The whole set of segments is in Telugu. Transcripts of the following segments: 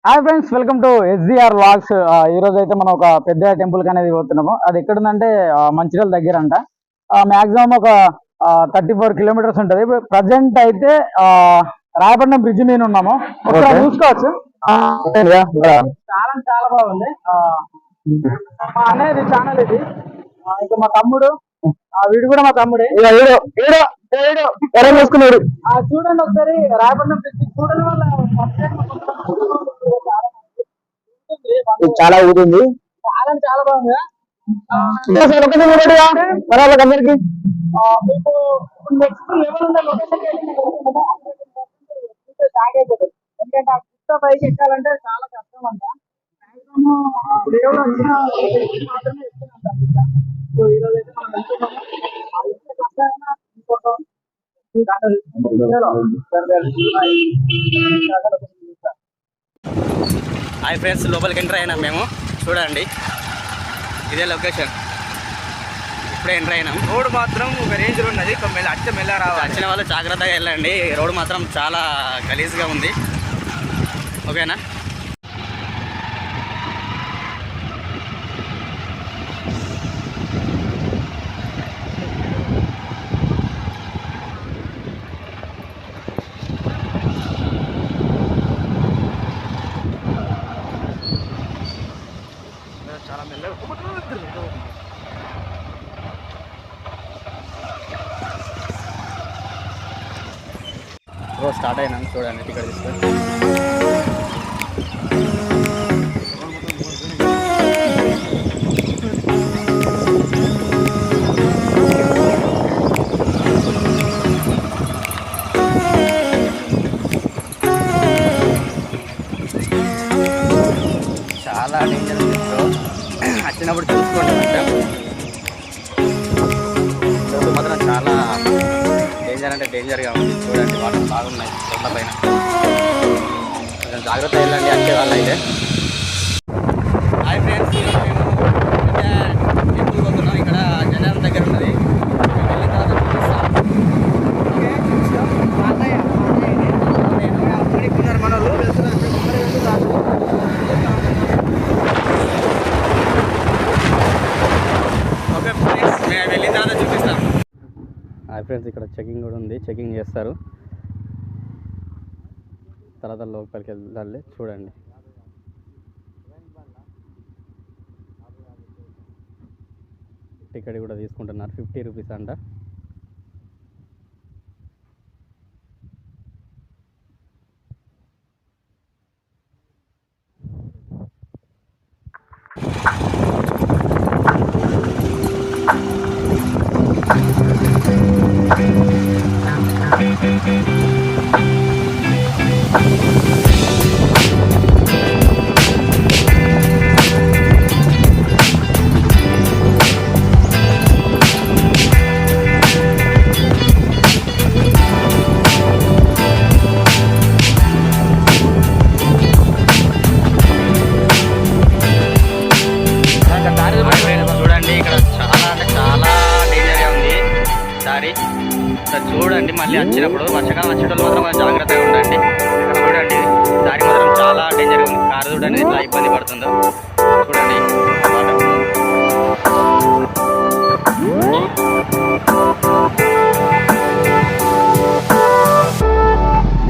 Hi friends, welcome to SDR vlogs. ఈ రోజు అయితే మనం ఒక పెద్ద టెంపుల్ కి అనేది పోతున్నాము. అది ఎక్కడుందంటే మంచిర్యాల దగ్గర అంట. మాక్సిమం ఒక 34 కిలోమీటర్స్ ఉంటుంది. ప్రజెంట్ అయితే రాయపట్నం బ్రిడ్జ్ మీద ఉన్నాము. ఒకసారి చూసుకోవచ్చు. చాలా చాలా బాగుంది. మా అనేది ఛానల్ ఇది. ఇంకా మా తమ్ముడు, వీడు కూడా మా తమ్ముడే. చూసుకున్నాడు. చూడండి ఒకసారి రాయపట్నం బ్రిడ్జ్ చూడడం వల్ల చాలా ఊరుంది. చాలా చాలా బాగుంది. అందరికి మీకు నెక్స్ట్ లెవెల్ ఉన్న లొకేషన్ ఎందుకంటే ఆ గుట్ట పైకి ఎక్కాలంటే చాలా కష్టం అంట. దేవుడు వచ్చిన మాత్రమే ఎక్కుతున్నంట. సో ఈరోజు అయితే మనం వెళ్తున్నాము. కష్టమైనా ఇంకొక హాయ్ ఫ్రెండ్స్, లోపలికి ఎంటర్ అయినాం మేము. చూడండి, ఇదే లొకేషన్. ఇప్పుడే ఎంటర్ అయినాం. రోడ్ మాత్రం ఒక రేంజ్ ఉన్నది. వచ్చిన వాళ్ళు జాగ్రత్తగా వెళ్ళండి. రోడ్ మాత్రం చాలా గలీజ్గా ఉంది. ఓకేనా? చాలా మెల్లగా రోజు స్టార్ట్ అయినాం. చూడండి, టికెట్ తీసుకొని చాలా డేంజర్ ఉంది. వచ్చినప్పుడు చూసుకోండి. రోడ్డు మాత్రం చాలా డేంజర్ అంటే డేంజర్గా ఉంది. చూడండి, వాటర్ బాగున్నాయి రోడ్ల పైన. కొంచెం జాగ్రత్త వెళ్ళండి వచ్చే వాళ్ళు అయితే. హాయ్ ఫ్రెండ్స్, టెంపుల్కి పోతున్నాం. ఇక్కడ జనాల దగ్గర ఉన్నది. వెళ్ళిన తర్వాత వెళ్ళిన తర్వాత చూపిస్తాం. హాయ్ ఫ్రెండ్స్, ఇక్కడ చెకింగ్ కూడా ఉంది. చెకింగ్ చేస్తారు. తర్వాత లోపలికి వెళ్ళాలి. చూడండి, టికెట్ కూడా తీసుకుంటున్నారు. 50 రూపీస్ అంట. చూడండి, ఇక్కడ చాలా అంటే చాలా డేంజర్గా ఉంది దారి. చూడండి, మళ్ళీ వచ్చినప్పుడు వర్షకాలం వచ్చేటప్పుడు మాత్రం మనం జాగ్రత్తగా ఉండండి. చూడండి, దారి మాత్రం చాలా డేంజర్గా ఉంది. కారు చూడండి ఎట్లా ఇబ్బంది పడుతుందో. చూడండి,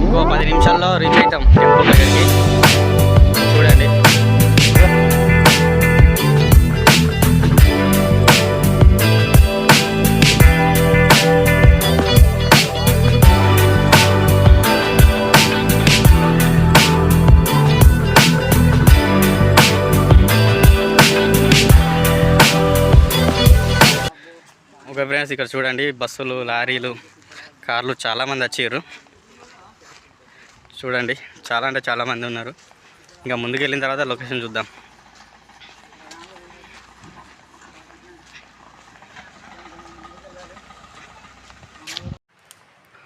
ఇంకో 10 నిమిషాల్లో రీచ్ అవుతాం టెంపుల్ దగ్గరికి. చూడండి, ఓకే ఫ్రెండ్స్, ఇక్కడ చూడండి బస్సులు, లారీలు, కార్లు చాలామంది వచ్చారు. చూడండి, చాలా అంటే చాలామంది ఉన్నారు. ఇంకా ముందుకు వెళ్ళిన తర్వాత లొకేషన్ చూద్దాం.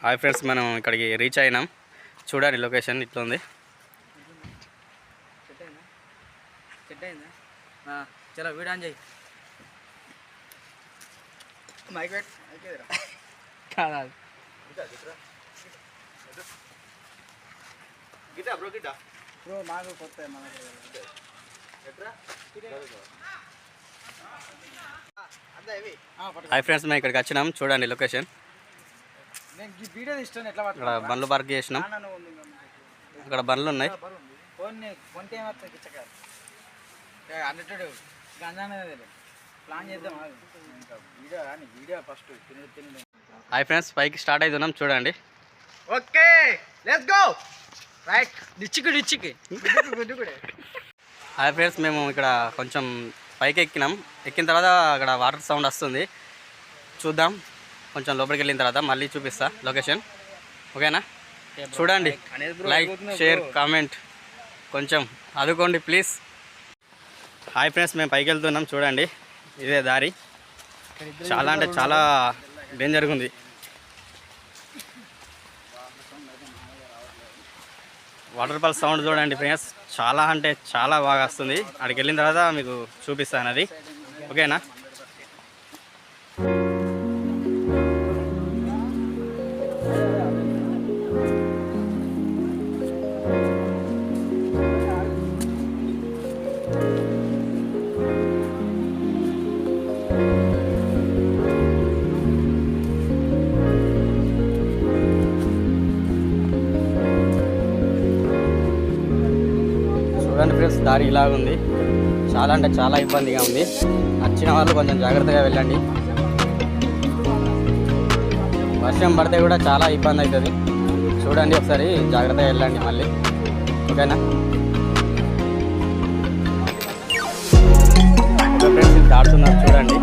హాయ్ ఫ్రెండ్స్, మనం ఇక్కడికి రీచ్ అయినాం. చూడండి, లొకేషన్ ఇట్లా ఉంది. చలో వీడియో ఆన్ చేయి. మైక్ పెట్ కాదు గిటా బ్రో గిటా బ్రో మాకు కొత్త మనకి హాయ్ ఫ్రెండ్స్ మేము ఇక్కడికి వచ్చినాం చూడండి లొకేషన్. నేను ఈ వీడియో ఇస్తాను ఎట్లా ఇక్కడ బండ్లు పార్క్ చేసినాం, అక్కడ బండ్లు ఉన్నాయి. కొంటే ఏమవుతుంది కిచ్చకారు అన్నట్టు గంజానే ప్లాన్ చేద్దాం ఇంకా వీడియో ఫస్ట్ తిని. హాయ్ ఫ్రెండ్స్ పైకి స్టార్ట్ అవుతున్నాం చూడండి. ఓకే లెట్స్ గో రైట్ డిచ్చికి గుడ్డు కూడా. హాయ్ ఫ్రెండ్స్ మేము ఇక్కడ కొంచెం పైకి ఎక్కిన తర్వాత అక్కడ వాటర్ సౌండ్ వస్తుంది, చూద్దాం. కొంచెం లోపలికి వెళ్ళిన తర్వాత మళ్ళీ చూపిస్తా లొకేషన్, ఓకేనా? చూడండి, లైక్ షేర్ కామెంట్ కొంచెం అదుకోండి ప్లీజ్. హాయ్ ఫ్రెండ్స్ మేము పైకి వెళ్తున్నాం చూడండి, ఇదే దారి. చాలా అంటే చాలా డేంజర్గా ఉంది. వాటర్ ఫాల్ సౌండ్ చూడండి ఫ్రెండ్స్, చాలా అంటే చాలా బాగా వస్తుంది. అక్కడికి వెళ్ళిన తర్వాత మీకు చూపిస్తాను అది, ఓకేనా? చూడండి ఫ్రెండ్స్, దారి ఇలాగుంది. చాలా అంటే చాలా ఇబ్బందిగా ఉంది. వచ్చిన వాళ్ళు కొంచెం జాగ్రత్తగా వెళ్ళండి. వర్షం పడితే కూడా చాలా ఇబ్బంది అవుతుంది. చూడండి ఒకసారి, జాగ్రత్తగా వెళ్ళండి మళ్ళీ, ఓకేనా? ఫ్రెండ్స్ దాటుతున్నారు చూడండి.